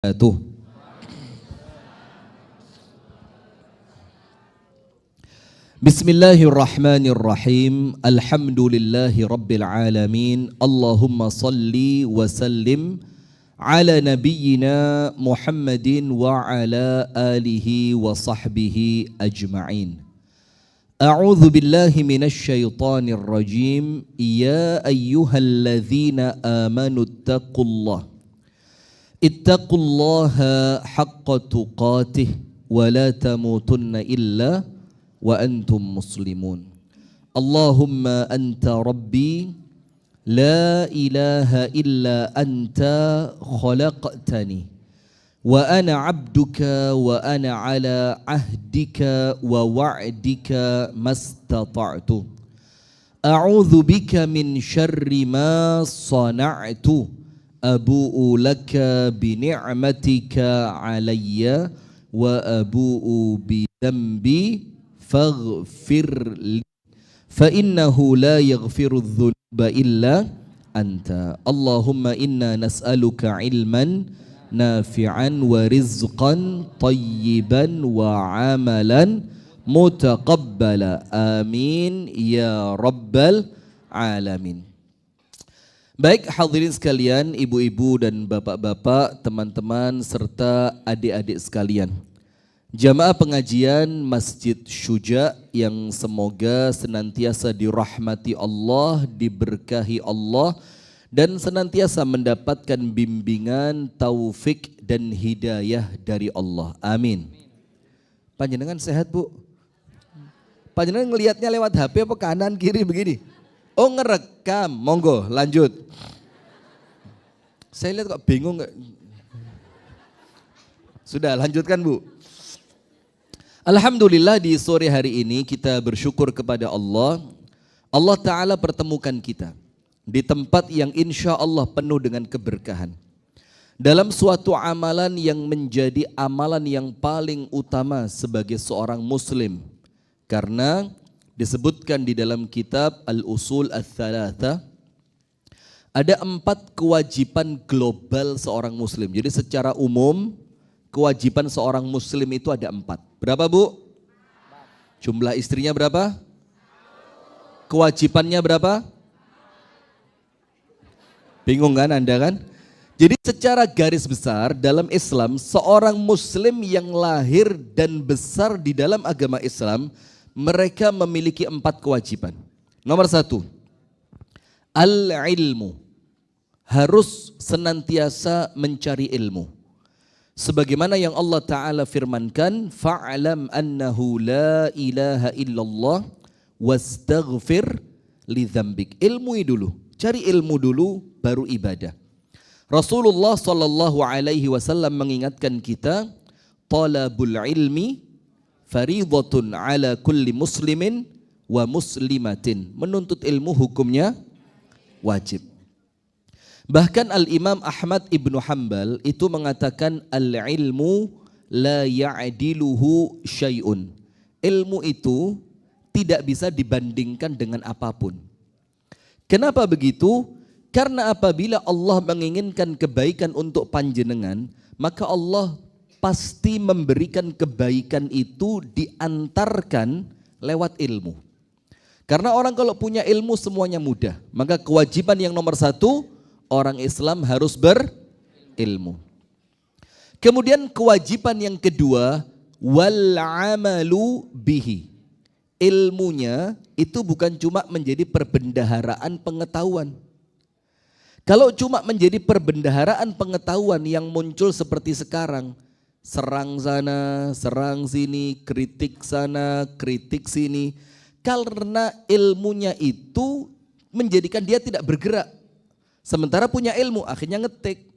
wabarakatuh. Bismillahirrahmanirrahim. Alhamdulillahi rabbil alamin. Allahumma salli wa sallim ala nabiyyina Muhammadin wa ala alihi wa sahbihi ajma'in. A'udzu billahi minasy syaithanir rajim. Ya ayyuhalladzina amanu taqullaha ittaqullaha haqqa tuqatih wa la tamutunna illa wa antum muslimun. Allahumma anta rabbi la ilaha illa anta khalaqtani wa ana abduka wa ana ala ahdika wa wa'dika mastata'tu. A'udzu bika min syarri ma sana'tu. Abu'u laka bi ni'matika alayya wa abu'u bi dhanbi faghfir li fa innahu la yaghfiru dzunuba illa anta. Allahumma inna nas'aluka ilman nafi'an wa rizqan tayyiban wa amalan mutaqabbala. Amin ya rabbal alamin. Baik hadirin sekalian, ibu-ibu dan bapak-bapak, teman-teman serta adik-adik sekalian. Jamaah pengajian Masjid Syuja yang semoga senantiasa dirahmati Allah, diberkahi Allah dan senantiasa mendapatkan bimbingan, taufik dan hidayah dari Allah. Amin. Panjenengan sehat, Bu? Panjenengan ngelihatnya lewat HP apa kanan kiri begini? Oh ngerekam, monggo lanjut. Saya lihat kok bingung. Sudah lanjutkan Bu. Alhamdulillah di sore hari ini kita bersyukur kepada Allah. Allah Ta'ala pertemukan kita di tempat yang insya Allah penuh dengan keberkahan. Dalam suatu amalan yang menjadi amalan yang paling utama sebagai seorang muslim. Karena disebutkan di dalam kitab Al-Usul Ats-Tsalatsa ada 4 kewajiban global seorang muslim. Jadi secara umum kewajiban seorang muslim itu ada 4. Berapa Bu? Jumlah istrinya berapa? Kewajibannya berapa? Bingung kan Anda kan? Jadi secara garis besar dalam Islam seorang muslim yang lahir dan besar di dalam agama Islam mereka memiliki 4 kewajiban. Nomor 1, al-ilmu. Harus senantiasa mencari ilmu. Sebagaimana yang Allah Ta'ala firmankan, fa'alam annahu la ilaha illallah wastaghfir li dzambik. Ilmui dulu, cari ilmu dulu baru ibadah. Rasulullah sallallahu alaihi wasallam mengingatkan kita, talabul ilmi faridatun ala kulli muslimin wa muslimatin. Menuntut ilmu hukumnya wajib. Bahkan Al-Imam Ahmad Ibnu Hanbal itu mengatakan al-ilmu la ya'diluhu syai'un. Ilmu itu tidak bisa dibandingkan dengan apapun. Kenapa begitu? Karena apabila Allah menginginkan kebaikan untuk panjenengan, maka Allah pasti memberikan kebaikan itu diantarkan lewat ilmu. Karena orang kalau punya ilmu semuanya mudah. Maka kewajiban yang nomor 1, orang Islam harus berilmu. Kemudian kewajiban yang kedua, wal amalu bihi. Ilmunya itu bukan cuma menjadi perbendaharaan pengetahuan. Kalau cuma menjadi perbendaharaan pengetahuan yang muncul seperti sekarang, serang sana, serang sini, kritik sana, kritik sini. Karena ilmunya itu menjadikan dia tidak bergerak. Sementara punya ilmu akhirnya ngetik.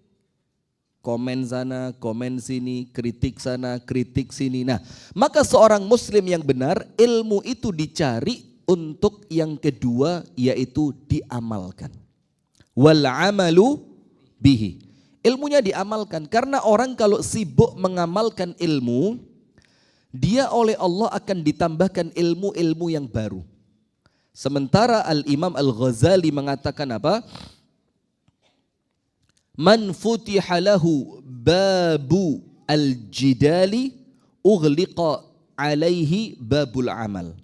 Komen sana, komen sini, kritik sana, kritik sini. Nah, maka seorang muslim yang benar ilmu itu dicari untuk yang kedua yaitu diamalkan. Wal amalu bihi. Ilmunya diamalkan, karena orang kalau sibuk mengamalkan ilmu, dia oleh Allah akan ditambahkan ilmu-ilmu yang baru. Sementara Al-Imam Al-Ghazali mengatakan apa? Man futiha lahu babu al-jidali ughliqa alaihi babul amal.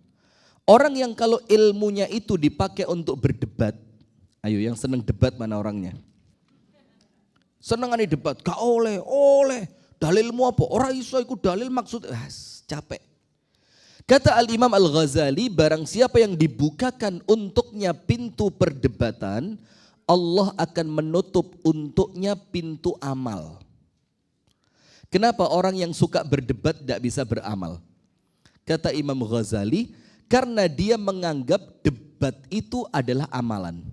Orang yang kalau ilmunya itu dipakai untuk berdebat. Ayo yang senang debat mana orangnya? Senengane debat, gak oleh. Dalilmu apa? Ora iso iku dalil maksud capek. Kata Al-Imam Al-Ghazali, barang siapa yang dibukakan untuknya pintu perdebatan, Allah akan menutup untuknya pintu amal. Kenapa orang yang suka berdebat tidak bisa beramal? Kata Imam Ghazali, karena dia menganggap debat itu adalah amalan.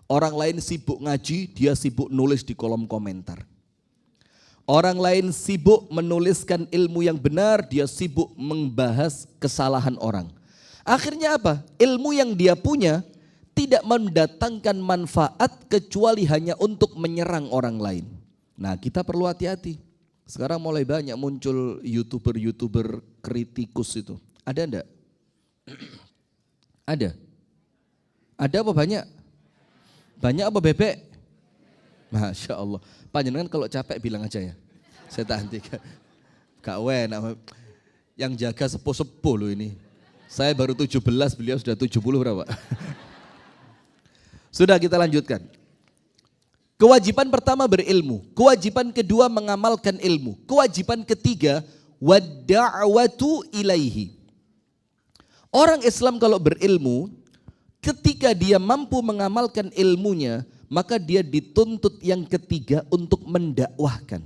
Orang lain sibuk ngaji, dia sibuk nulis di kolom komentar. Orang lain sibuk menuliskan ilmu yang benar, dia sibuk membahas kesalahan orang. Akhirnya apa? Ilmu yang dia punya tidak mendatangkan manfaat kecuali hanya untuk menyerang orang lain. Nah, kita perlu hati-hati. Sekarang mulai banyak muncul YouTuber kritikus itu. Ada enggak? Ada? Ada apa banyak? Banyak apa bebek? Masya Allah. Panjenengan kalau capek bilang aja ya. Saya tak hentikan. Gak enak. Yang jaga sepuh-sepuh loh ini. Saya baru 17, beliau sudah 70 berapa? Sudah kita lanjutkan. Kewajiban pertama berilmu. Kewajiban kedua mengamalkan ilmu. Kewajiban ketiga wadda'watu ilaihi. Orang Islam kalau berilmu, ketika dia mampu mengamalkan ilmunya, maka dia dituntut yang ketiga untuk mendakwahkan.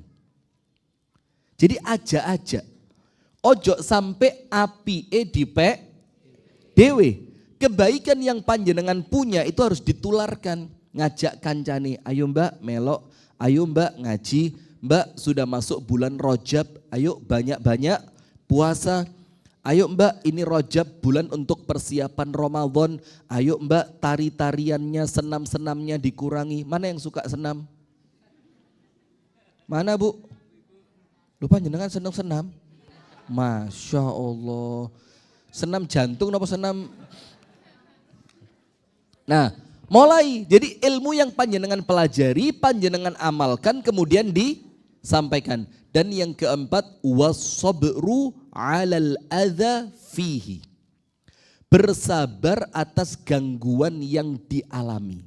Jadi ajak-ajak. Ojo sampai api dipek dewe. Kebaikan yang panjenengan punya itu harus ditularkan. Ngajak kancane, ayo mbak melok, ayo mbak ngaji, mbak sudah masuk bulan Rajab, ayo banyak-banyak puasa. Ayo mbak ini Rajab bulan untuk persiapan Ramadan, ayo mbak tari-tariannya, senam-senamnya dikurangi. Mana yang suka senam? Mana bu? Lupa jenengan senam-senam? Masya Allah. Senam jantung apa senam? Nah mulai, jadi ilmu yang panjenengan pelajari, panjenengan amalkan kemudian disampaikan. Dan yang keempat, was-sabru 'alal adza fihi. Bersabar atas gangguan yang dialami.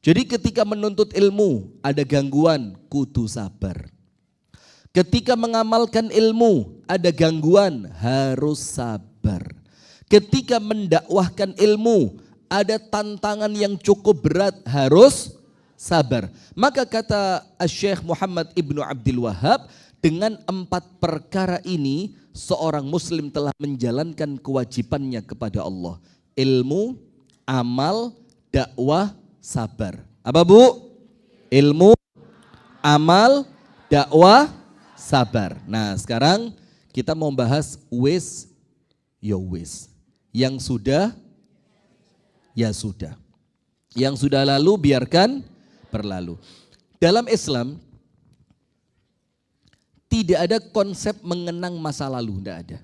Jadi ketika menuntut ilmu ada gangguan, kudu sabar. Ketika mengamalkan ilmu ada gangguan, harus sabar. Ketika mendakwahkan ilmu ada tantangan yang cukup berat, harus sabar. Maka kata Syekh Muhammad Ibnu Abdul Wahab, dengan 4 perkara ini seorang muslim telah menjalankan kewajibannya kepada Allah. Ilmu, amal, dakwah, sabar. Apa bu? Ilmu, amal, dakwah, sabar. Nah sekarang kita mau bahas wis, ya wis. Yang sudah, ya sudah. Yang sudah lalu biarkan berlalu. Dalam Islam tidak ada konsep mengenang masa lalu, tidak ada.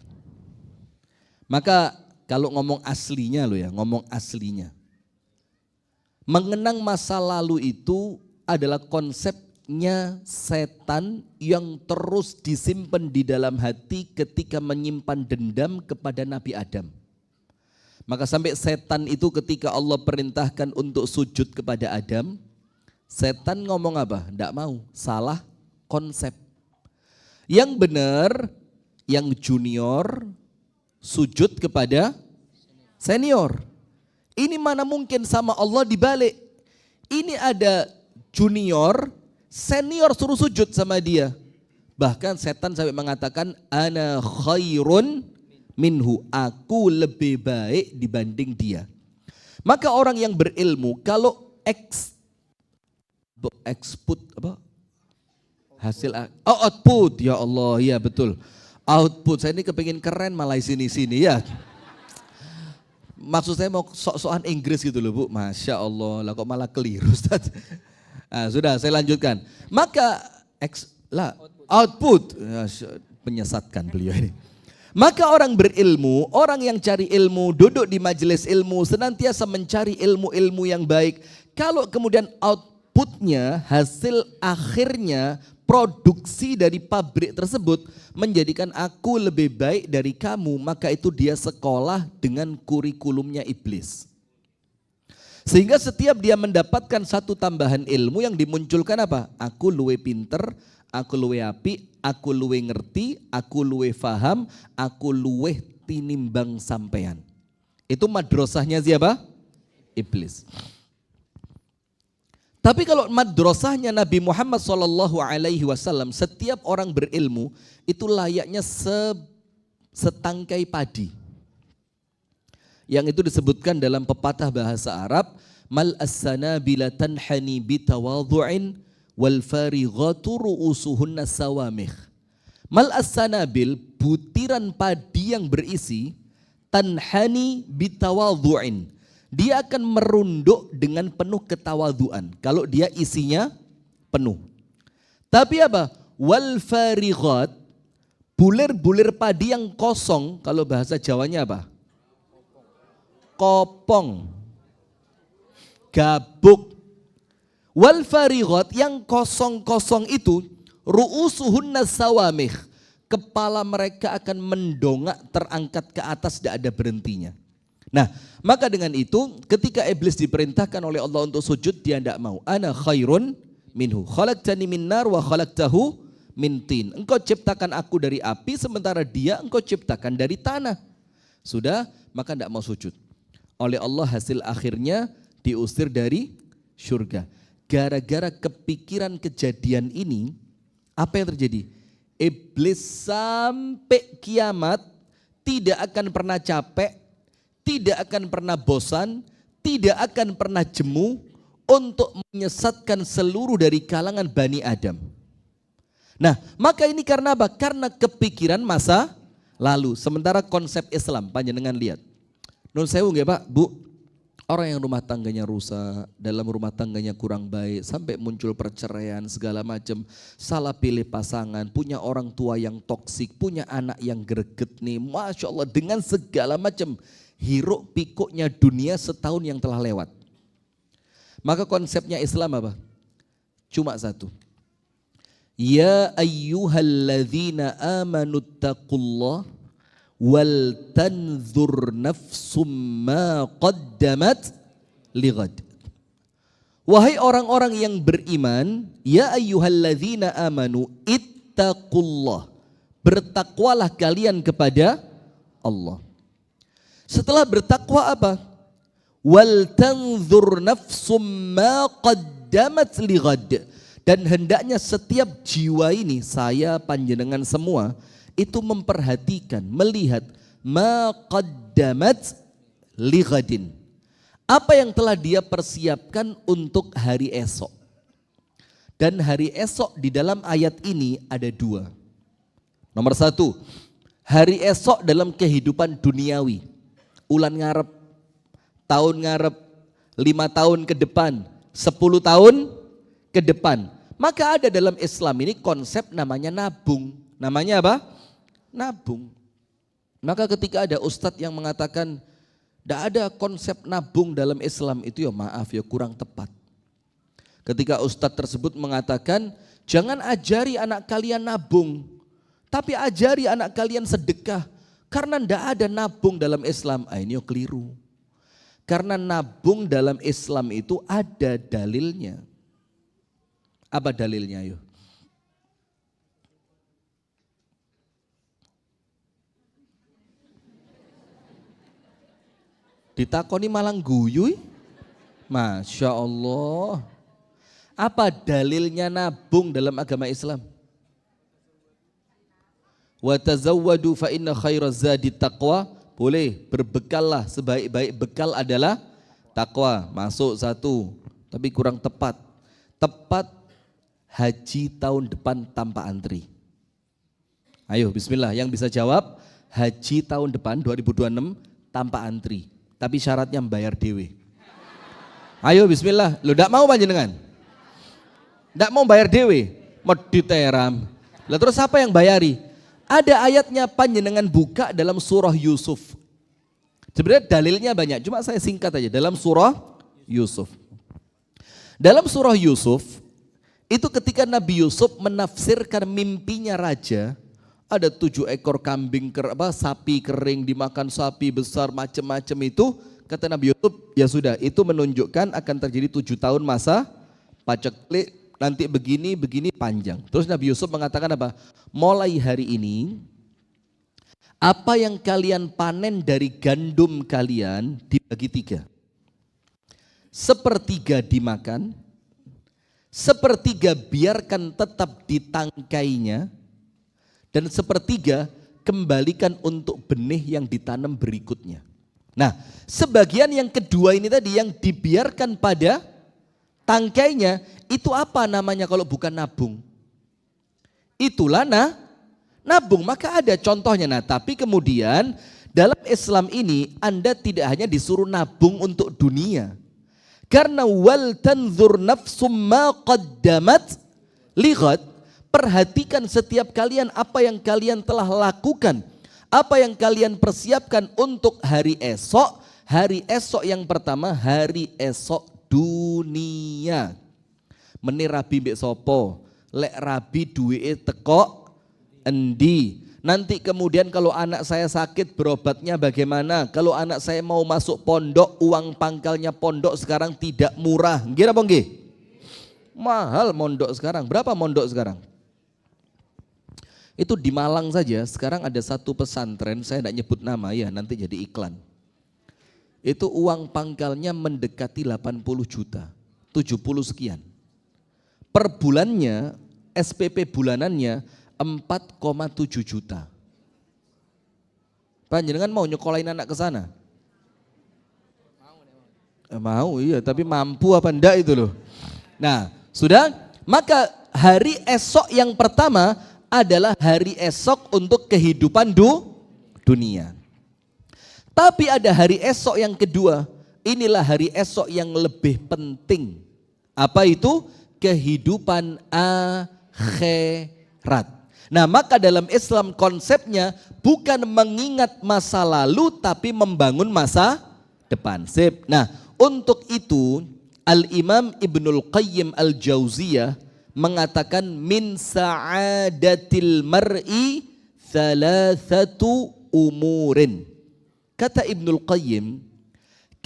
Maka kalau ngomong aslinya loh ya, ngomong aslinya. Mengenang masa lalu itu adalah konsepnya setan yang terus disimpan di dalam hati ketika menyimpan dendam kepada Nabi Adam. Maka sampai setan itu ketika Allah perintahkan untuk sujud kepada Adam, setan ngomong apa? Tidak mau, salah konsep. Yang benar, yang junior sujud kepada senior. Ini mana mungkin sama Allah dibalik. Ini ada junior, senior suruh sujud sama dia. Bahkan setan sampai mengatakan, ana khairun minhu, aku lebih baik dibanding dia. Maka orang yang berilmu kalau output, ya Allah, ya betul. Output, saya ini kepingin keren malah sini-sini ya. Maksud saya mau sok-sokan Inggris gitu loh bu, Masya Allah, lah kok malah keliru Ustaz. Nah, sudah saya lanjutkan. Maka output, ya, penyesatkan beliau ini. Maka orang berilmu, orang yang cari ilmu, duduk di majelis ilmu, senantiasa mencari ilmu-ilmu yang baik. Kalau kemudian output outputnya, hasil akhirnya, produksi dari pabrik tersebut menjadikan aku lebih baik dari kamu, maka itu dia sekolah dengan kurikulumnya iblis. Sehingga setiap dia mendapatkan satu tambahan ilmu yang dimunculkan apa? Aku luwe pinter, aku luwe api, aku luwe ngerti, aku luwe faham, aku luwe tinimbang sampean. Itu madrasahnya siapa? Iblis. Tapi kalau madrasahnya Nabi Muhammad SAW, setiap orang berilmu itu layaknya setangkai padi. Yang itu disebutkan dalam pepatah bahasa Arab, mal as-sanabila tanhani bitawadhu'in wal farighatu ru'usuhunna sawamikh. Mal as-sanabil, butiran padi yang berisi, tanhani bitawadhu'in. Dia akan merunduk dengan penuh ketawaduan kalau dia isinya penuh. Tapi apa? Wal farighat, bulir-bulir padi yang kosong, kalau bahasa Jawanya apa? Kopong, gabuk. Wal farighat, yang kosong-kosong itu, ru'usuhunna sawamikh, kepala mereka akan mendongak terangkat ke atas, tidak ada berhentinya. Nah, maka dengan itu ketika iblis diperintahkan oleh Allah untuk sujud, dia tidak mau. Ana khairun minhu, khalaqtani min nar wa khalaqtahu min tin. Engkau ciptakan aku dari api, sementara dia engkau ciptakan dari tanah. Sudah, maka tidak mau sujud. Oleh Allah hasil akhirnya diusir dari surga. Gara-gara kepikiran kejadian ini, apa yang terjadi? Iblis sampai kiamat tidak akan pernah capek, tidak akan pernah bosan, tidak akan pernah jemu untuk menyesatkan seluruh dari kalangan Bani Adam. Nah, maka ini karena apa? Karena kepikiran masa lalu. Sementara konsep Islam, panjenengan lihat. Nun sewu nggih Pak, Bu, orang yang rumah tangganya rusak, dalam rumah tangganya kurang baik, sampai muncul perceraian segala macam, salah pilih pasangan, punya orang tua yang toksik, punya anak yang greget nih, Masya Allah, dengan segala macam hiruk pikuknya dunia setahun yang telah lewat. Maka konsepnya Islam apa? Cuma satu. Ya ayyuhalladzina amanu taqullah wal tanzur nafsum ma qaddamat lighad. Wahai orang-orang yang beriman, ya ayyuhalladzina amanu ittaqullah. Bertakwalah kalian kepada Allah. Setelah bertakwa apa? Wal tanzur nafsum ma qaddamat lighad. Dan hendaknya setiap jiwa ini, saya panjenengan semua, itu memperhatikan, melihat ma qaddamat lighadin. Apa yang telah dia persiapkan untuk hari esok. Dan hari esok di dalam ayat ini ada dua. Nomor satu, hari esok dalam kehidupan duniawi. Ulan ngarep, tahun ngarep, 5 tahun ke depan, 10 tahun ke depan. Maka ada dalam Islam ini konsep namanya nabung. Namanya apa? Nabung. Maka ketika ada ustadz yang mengatakan tidak ada konsep nabung dalam Islam, itu ya maaf ya kurang tepat. Ketika ustadz tersebut mengatakan jangan ajari anak kalian nabung, tapi ajari anak kalian sedekah. Karena tidak ada nabung dalam Islam, ini yo keliru. Karena nabung dalam Islam itu ada dalilnya. Apa dalilnya yo? Ditakoni malang guyu. Masya Allah. Apa dalilnya nabung dalam agama Islam? Wa tazawwadu fa inna khairaz zadi taqwa. Boleh, berbekallah, sebaik-baik bekal adalah takwa. Masuk satu, tapi kurang tepat. Tepat haji tahun depan tanpa antri. Ayo bismillah, yang bisa jawab haji tahun depan 2026 tanpa antri. Tapi syaratnya membayar dewe. Ayo bismillah, lo ndak mau panjenengan? Ndak mau bayar dewe, medit teram. Lah terus siapa yang bayari? Ada ayatnya, panjenengan buka dalam surah Yusuf. Sebenarnya dalilnya banyak, cuma saya singkat aja dalam surah Yusuf. Dalam surah Yusuf, itu ketika Nabi Yusuf menafsirkan mimpinya raja, ada 7 ekor kambing, sapi kering dimakan sapi besar macam-macam itu, kata Nabi Yusuf, ya sudah, itu menunjukkan akan terjadi 7 tahun masa paceklik, nanti begini panjang. Terus Nabi Yusuf mengatakan apa? Mulai hari ini, apa yang kalian panen dari gandum kalian dibagi 3. Sepertiga dimakan, sepertiga biarkan tetap di tangkainya, dan sepertiga kembalikan untuk benih yang ditanam berikutnya. Nah, sebagian yang kedua ini tadi yang dibiarkan pada tangkainya, itu apa namanya kalau bukan nabung? Itulah nabung, maka ada contohnya. Nah, tapi kemudian dalam Islam ini Anda tidak hanya disuruh nabung untuk dunia. Karena wal tanzur nafsum ma qaddamat lighad, perhatikan setiap kalian apa yang kalian telah lakukan, apa yang kalian persiapkan untuk hari esok. Hari esok yang pertama, hari esok dunia. Meni rabi mbek sopo, lek rabi duwike teko endi. Nanti kemudian kalau anak saya sakit berobatnya bagaimana? Kalau anak saya mau masuk pondok, uang pangkalnya pondok sekarang tidak murah. Nggih apa nggih? Mahal mondok sekarang. Berapa mondok sekarang? Itu di Malang saja sekarang ada satu pesantren, saya tidak nyebut nama ya, nanti jadi iklan. Itu uang pangkalnya mendekati 80 juta, 70 sekian. Per bulannya, SPP bulanannya 4,7 juta. Panjenengan mau nyekolahin anak ke sana? Mau iya, tapi mampu apa enggak itu loh. Nah, sudah, maka hari esok yang pertama adalah hari esok untuk kehidupan dunia. Tapi ada hari esok yang kedua, inilah hari esok yang lebih penting. Apa itu? Kehidupan akhirat. Nah, maka dalam Islam konsepnya bukan mengingat masa lalu tapi membangun masa depan. Sip. Nah, untuk itu Al-Imam Ibnul Qayyim Al-Jauziyah mengatakan min sa'adatil mar'i thalathatu umurin. Kata Ibnul Qayyim,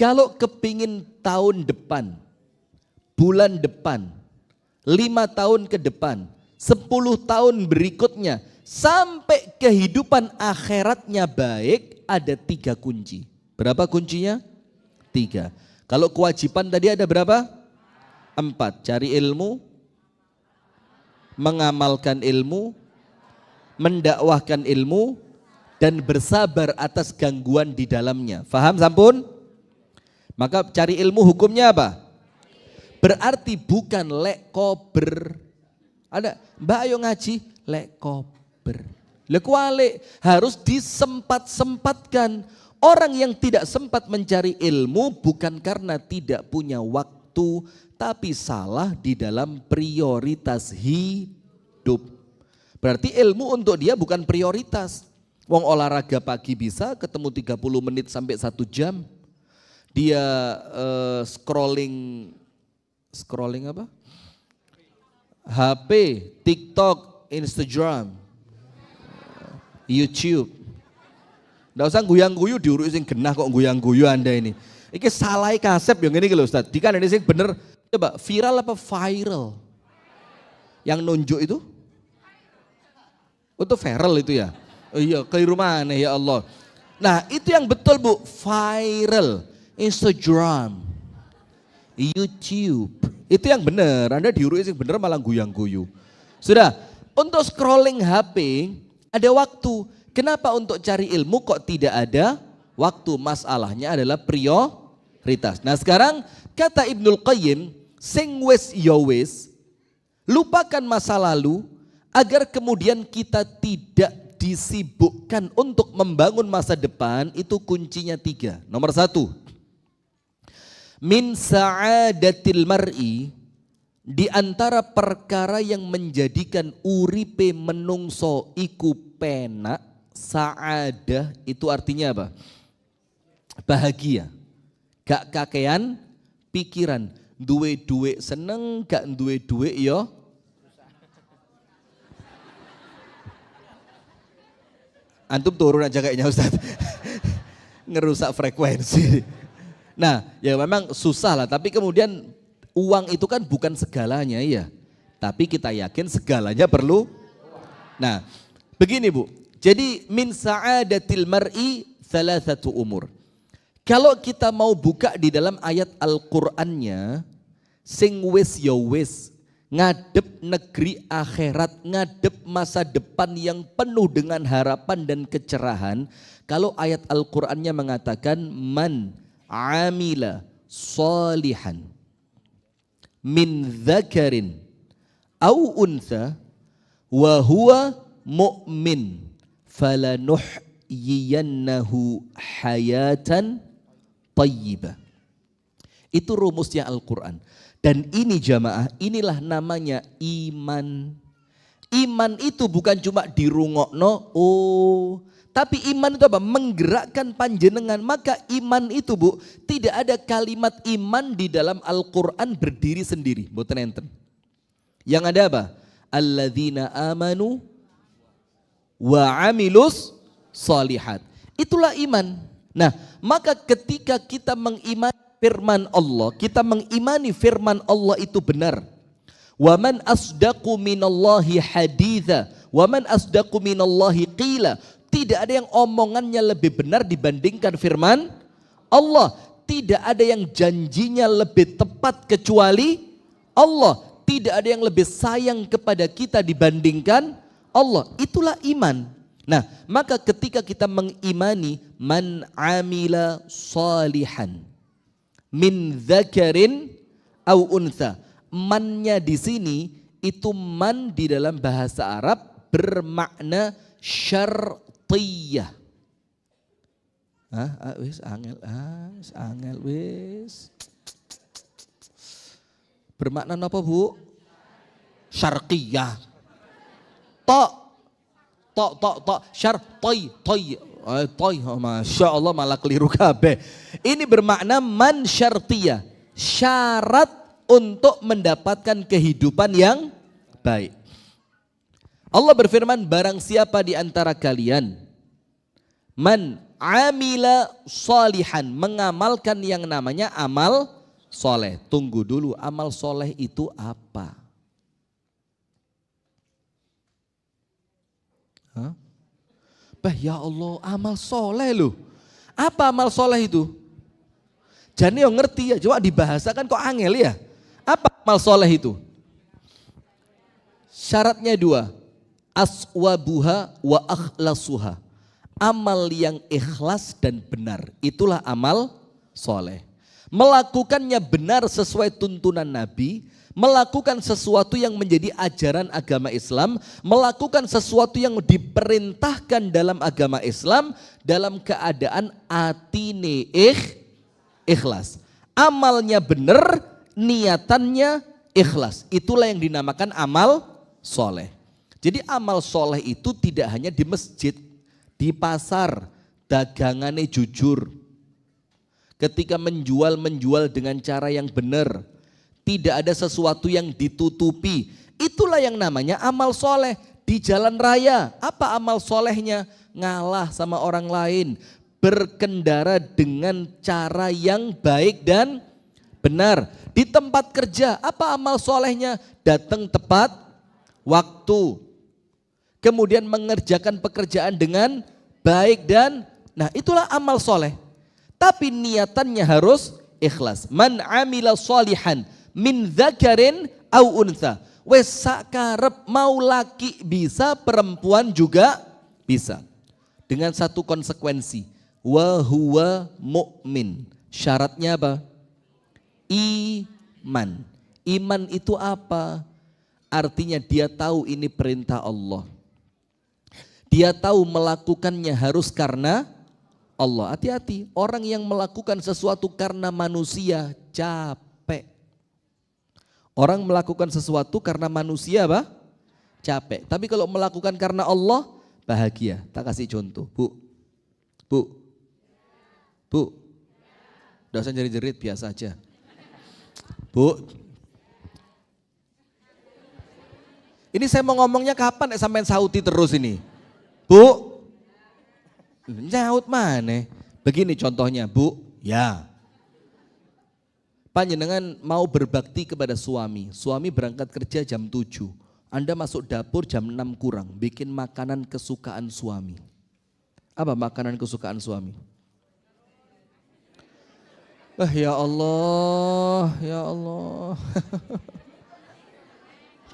kalau kepingin tahun depan, bulan depan, 5 tahun ke depan, 10 tahun berikutnya, sampai kehidupan akhiratnya baik, ada 3 kunci. Berapa kuncinya? 3. Kalau kewajiban tadi ada berapa? 4. Cari ilmu, mengamalkan ilmu, mendakwahkan ilmu, dan bersabar atas gangguan di dalamnya. Faham sampun? Maka cari ilmu hukumnya apa? Berarti bukan lek kober. Ada mbak ayo ngaji lek kober. Lek kualik harus disempat-sempatkan. Orang yang tidak sempat mencari ilmu bukan karena tidak punya waktu, tapi salah di dalam prioritas hidup. Berarti ilmu untuk dia bukan prioritas. Wong olahraga pagi bisa ketemu 30 menit sampai 1 jam. Dia scrolling apa? HP, TikTok, Instagram, YouTube. Nggak usah guyang-guyu diurusin genah kok guyang-guyu Anda ini. Ini salah kasep yang ini loh Ustaz. Dika ini sih bener. Coba viral apa viral? Yang nunjuk itu? Itu viral itu ya? Oh iya, keliru mana ya Allah. Nah itu yang betul Bu, viral. Instagram, YouTube. Itu yang benar, Anda diurusin benar malah guyang-guyu. Sudah, untuk scrolling HP ada waktu. Kenapa untuk cari ilmu kok tidak ada waktu? Masalahnya adalah prioritas. Nah sekarang kata Ibnul Qayyim, sing wis ya wis, lupakan masa lalu agar kemudian kita tidak disibukkan untuk membangun masa depan. Itu kuncinya 3. Nomor 1, min sa'adatil mar'i, di antara perkara yang menjadikan uripe menungso iku penak. Sa'adah itu artinya apa? Bahagia, gak kakean pikiran, duwe duit seneng, gak duwe duit yo. Antum turun aja kayaknya Ustaz. Ngerusak frekuensi. Nah, ya memang susah lah, tapi kemudian uang itu kan bukan segalanya ya. Tapi kita yakin segalanya perlu. Nah, begini Bu. Jadi min sa'adatil mar'i thalathatu umur. Kalau kita mau buka di dalam ayat Al-Qur'annya, sing wis ya wis, ngadep negeri akhirat, ngadep masa depan yang penuh dengan harapan dan kecerahan. Kalau ayat Al-Qur'annya mengatakan man amila salihan min dzakarin au untha wa huwa mu'min falanuhyiyannahu hayatan tayyibah. Itu rumusnya Al-Quran. Dan ini jamaah, inilah namanya iman. Iman itu bukan cuma dirungokno, tapi iman itu apa? Menggerakkan panjenengan. Maka iman itu Bu, tidak ada kalimat iman di dalam Al-Quran berdiri sendiri. Mboten enten. Yang ada apa? Alladzina amanu wa amilus shalihat. Itulah iman. Nah, maka ketika kita mengimani firman Allah, kita mengimani firman Allah itu benar. Wa man asdaqu minallahi haditha, wa man asdaqu minallahi qila. Tidak ada yang omongannya lebih benar dibandingkan firman Allah. Tidak ada yang janjinya lebih tepat kecuali Allah. Tidak ada yang lebih sayang kepada kita dibandingkan Allah. Itulah iman. Nah, maka ketika kita mengimani man amila salihan min dzakarin au untha. Mannya di sini itu man di dalam bahasa Arab bermakna syartiyah. Wis angel wis. Bermakna apa Bu? Syarqiyah. Syarqi, Masya Allah malah keliru kabeh. Ini bermakna man syartiyah, syarat untuk mendapatkan kehidupan yang baik. Allah berfirman, barang siapa di antara kalian man amila salihan, mengamalkan yang namanya amal soleh. Tunggu dulu, amal soleh itu apa? Ya Allah, amal soleh loh. Apa amal soleh itu? Jani yang ngerti ya, coba dibahasakan kok angel ya. Apa amal soleh itu? Syaratnya dua, aswabuha wa akhlasuha. Amal yang ikhlas dan benar, itulah amal soleh. Melakukannya benar sesuai tuntunan Nabi, melakukan sesuatu yang menjadi ajaran agama Islam, melakukan sesuatu yang diperintahkan dalam agama Islam dalam keadaan atine ikhlas. Amalnya benar, niatannya ikhlas. Itulah yang dinamakan amal soleh. Jadi amal soleh itu tidak hanya di masjid, di pasar, dagangannya jujur. Ketika menjual dengan cara yang benar. Tidak ada sesuatu yang ditutupi. Itulah yang namanya amal soleh. Di jalan raya, apa amal solehnya? Ngalah sama orang lain. Berkendara dengan cara yang baik dan benar. Di tempat kerja, apa amal solehnya? Datang tepat waktu. Kemudian mengerjakan pekerjaan dengan baik dan, nah itulah amal soleh. Tapi niatannya harus ikhlas. Man amila salihan min dzakarin au untha. Wes sakarep mau laki bisa, perempuan juga bisa. Dengan satu konsekuensi. Wa huwa mu'min. Syaratnya apa? Iman. Iman itu apa? Artinya dia tahu ini perintah Allah. Dia tahu melakukannya harus karena Allah. Hati-hati, orang yang melakukan sesuatu karena manusia capek. Orang melakukan sesuatu karena manusia apa? Capek. Tapi kalau melakukan karena Allah, bahagia. Tak kasih contoh. Bu. Udah usah jerit-jerit, biasa aja. Bu. Ini saya mau ngomongnya kapan sampai sauti terus ini? Bu. Nyaut mana? Begini contohnya, Bu. Ya. Panjenengan mau berbakti kepada suami. Suami berangkat kerja jam 7. Anda masuk dapur jam 6 kurang, bikin makanan kesukaan suami. Apa makanan kesukaan suami? Ya Allah, ya Allah.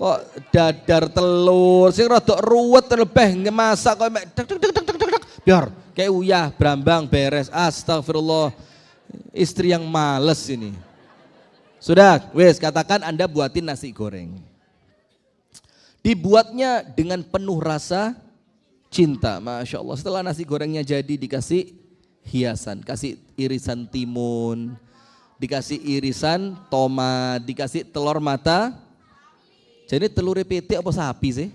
Kok dadar telur, sing rada ruwet lebih ngemasak kok biar kayak uyah brambang beres. Astagfirullah. Istri yang males ini. Sudah, wes katakan Anda buatin nasi goreng. Dibuatnya dengan penuh rasa cinta, Masya Allah. Setelah nasi gorengnya jadi dikasih hiasan, kasih irisan timun, dikasih irisan tomat, dikasih telur mata. Jadi telur PT apa sapi sih?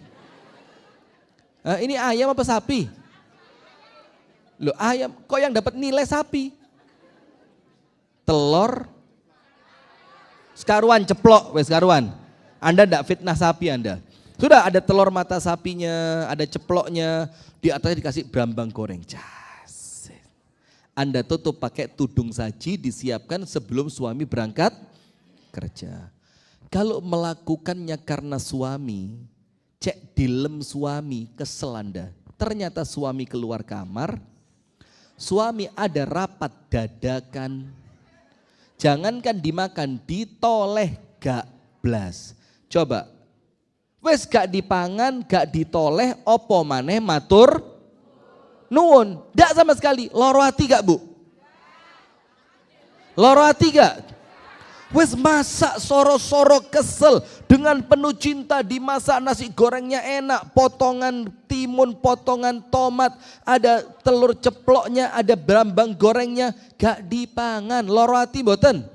Ini ayam apa sapi? Loh ayam, kok yang dapat nilai sapi? Telur, sekaruan ceplok, wes sekaruan. Anda ndak fitnah sapi Anda. Sudah ada telur mata sapinya, ada ceploknya, di atasnya dikasih brambang goreng. Jas. Anda tutup pakai tudung saji disiapkan sebelum suami berangkat kerja. Kalau melakukannya karena suami, cek dilem suami, kesel Anda. Ternyata suami keluar kamar, suami ada rapat dadakan. Jangankan dimakan, ditoleh gak blas. Coba, wes gak dipangan, gak ditoleh, opo maneh matur nuwun. Gak sama sekali, loro hati gak Bu? Loro hati gak? Wes masak soro-soro kesel dengan penuh cinta, dimasak nasi gorengnya enak, potongan timun, potongan tomat, ada telur ceploknya, ada brambang gorengnya, gak dipangan. Loro hati boten?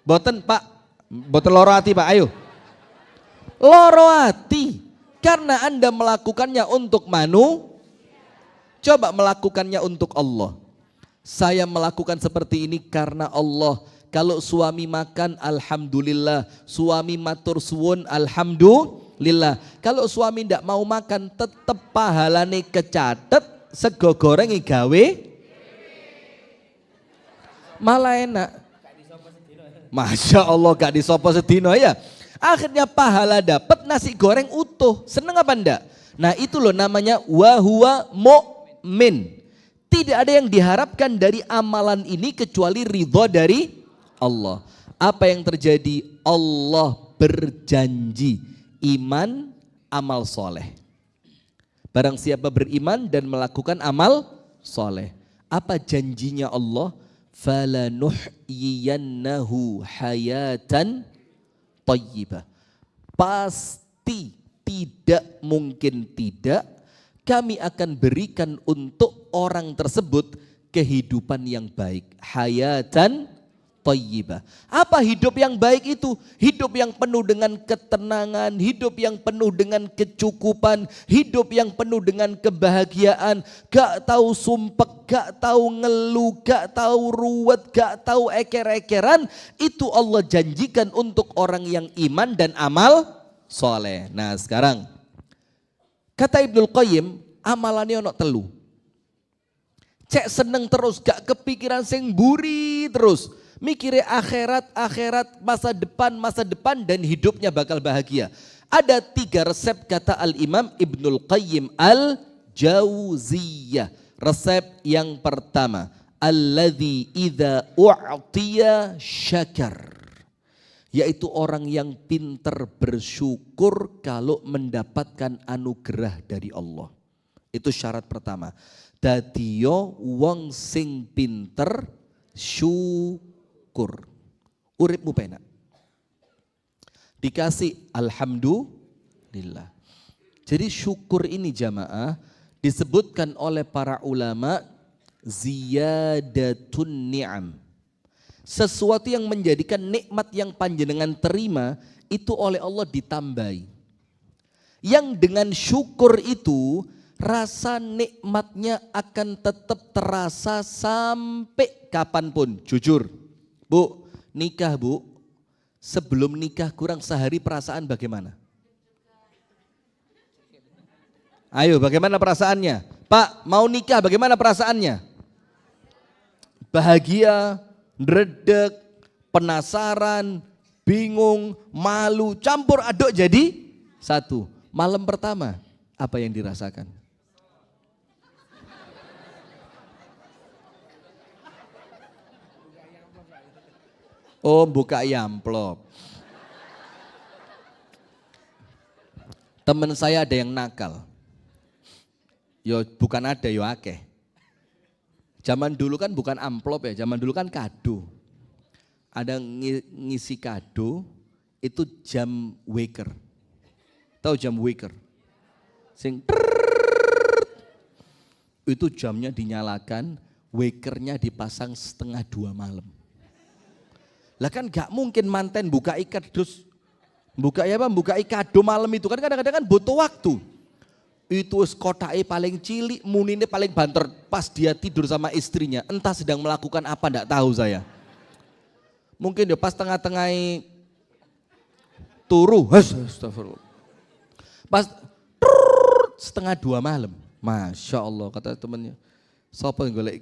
Boten Pak, boten loro hati Pak, ayo. Loro hati, karena Anda melakukannya untuk coba melakukannya untuk Allah. Saya melakukan seperti ini karena Allah. Kalau suami makan, alhamdulillah. Suami matur suwun, alhamdulillah. Kalau suami tidak mau makan, tetap pahalane kecatet, sego goreng gawe. Malah enak. Masya Allah gak disopo sedino ya. Akhirnya pahala dapat, nasi goreng utuh. Seneng apa enggak? Nah itu loh namanya wahuwa mu'min. Tidak ada yang diharapkan dari amalan ini kecuali ridho dari Allah. Apa yang terjadi? Allah berjanji iman amal soleh. Barang siapa beriman dan melakukan amal soleh. Apa janjinya Allah? Falanuhyiyannahu hayatan thayyibah. Pasti tidak mungkin tidak kami akan berikan untuk orang tersebut kehidupan yang baik. Hayatan thayyibah. Apa hidup yang baik itu? Hidup yang penuh dengan ketenangan, hidup yang penuh dengan kecukupan, hidup yang penuh dengan kebahagiaan, gak tahu sumpek, gak tahu ngeluh, gak tahu ruwet, gak tahu eker-ekeran. Itu Allah janjikan untuk orang yang iman dan amal soleh. Nah sekarang, kata Ibnul Qayyim, amalannya ono telu. Cek seneng terus, gak kepikiran sing buri terus. Mikirnya akhirat, masa depan dan hidupnya bakal bahagia. Ada 3 resep kata Al-Imam Ibnul Qayyim Al-Jauziyah. Resep yang pertama, alladzi idza u'tiya syakar. Yaitu orang yang pintar bersyukur kalau mendapatkan anugerah dari Allah. Itu syarat pertama. Dadiyo wong sing pinter syukur. Uripmu penak. Dikasih alhamdulillah. Jadi syukur ini jamaah disebutkan oleh para ulama ziyadatun ni'am. Sesuatu yang menjadikan nikmat yang panjenengan terima itu oleh Allah ditambahi. Yang dengan syukur itu rasa nikmatnya akan tetap terasa sampai kapanpun. Jujur, Bu, nikah Bu, Sebelum nikah kurang sehari perasaan bagaimana? Ayo, bagaimana perasaannya? Pak, mau nikah bagaimana perasaannya? Bahagia, ndredeg, penasaran, bingung, malu, campur aduk jadi satu. Malam pertama, apa yang dirasakan? Oh, buka amplop. Teman saya ada yang nakal. Yo bukan ada, yo akeh. Zaman dulu kan bukan amplop ya, zaman dulu kan kado. Ada ngisi kado, itu jam waker. Tahu jam waker? Sing itu jamnya dinyalakan, wakernya dipasang 1:30 malam. Lah kan gak mungkin manten buka ikat terus buka kado malam itu kan kadang-kadang kan butuh waktu. Itu kotake paling cilik, munine paling banter pas dia tidur sama istrinya. Entah sedang melakukan apa enggak tahu saya. Mungkin dia pas tengah-tengah turu, astagfirullah. Pas 1:30 malam. Masya Allah kata temannya. Siapa yang golek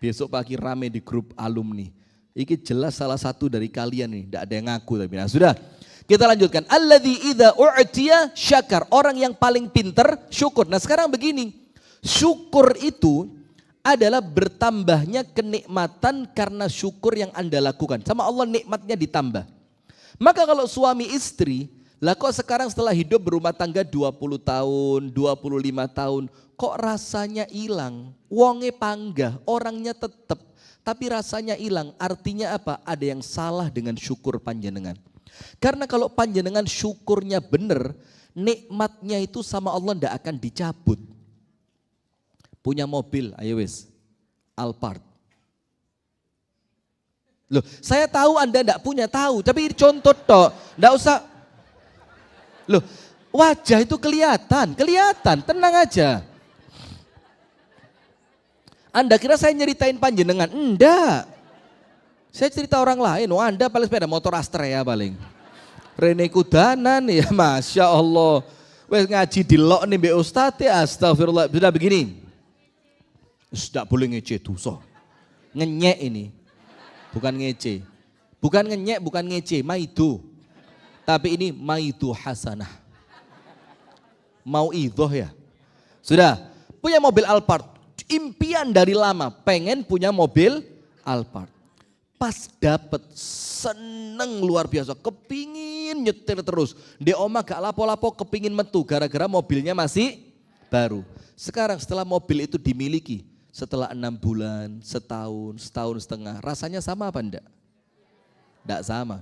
besok pagi rame di grup alumni. Iki jelas salah satu dari kalian nih, enggak ada yang ngaku tapi. Nah, sudah. Kita lanjutkan. Alladzi idza u'tiya syakar. Orang yang paling pinter syukur. Nah, sekarang begini. Syukur itu adalah bertambahnya kenikmatan karena syukur yang Anda lakukan. Sama Allah nikmatnya ditambah. Maka kalau suami istri, lah kok sekarang setelah hidup berumah tangga 20 tahun, 25 tahun, kok rasanya hilang? Wonge panggah, orangnya tetap, tapi rasanya hilang. Artinya apa? Ada yang salah dengan syukur panjenengan. Karena kalau panjenengan syukurnya benar, nikmatnya itu sama Allah tidak akan dicabut. Punya mobil, ayo wis, Alphard. Loh, saya tahu Anda tidak punya, tahu, tapi contoh toh, tidak usah. Loh, wajah itu kelihatan, tenang aja. Anda kira saya nyeritain panjenengan? Enggak. Saya cerita orang lain, oh Anda paling sepeda motor Astrea paling. Rene Kudanan ya Masya Allah. Wes ngaji di lok nih Mbak Ustadz ya astagfirullah. Sudah begini. Sudah boleh ngece dosa. Ngenyek ini. Bukan ngece. Bukan ngenyek, bukan ngece, maidu. Tapi ini maidu hasanah. Mau idoh ya. Sudah, punya mobil Alphard. Impian dari lama, pengen punya mobil Alphard. Pas dapet seneng luar biasa, kepingin nyetir terus. Di oma gak lapo-lapo kepingin metu gara-gara mobilnya masih baru. Sekarang setelah mobil itu dimiliki, setelah 6 bulan, setahun, setahun setengah, rasanya sama apa enggak? Enggak sama.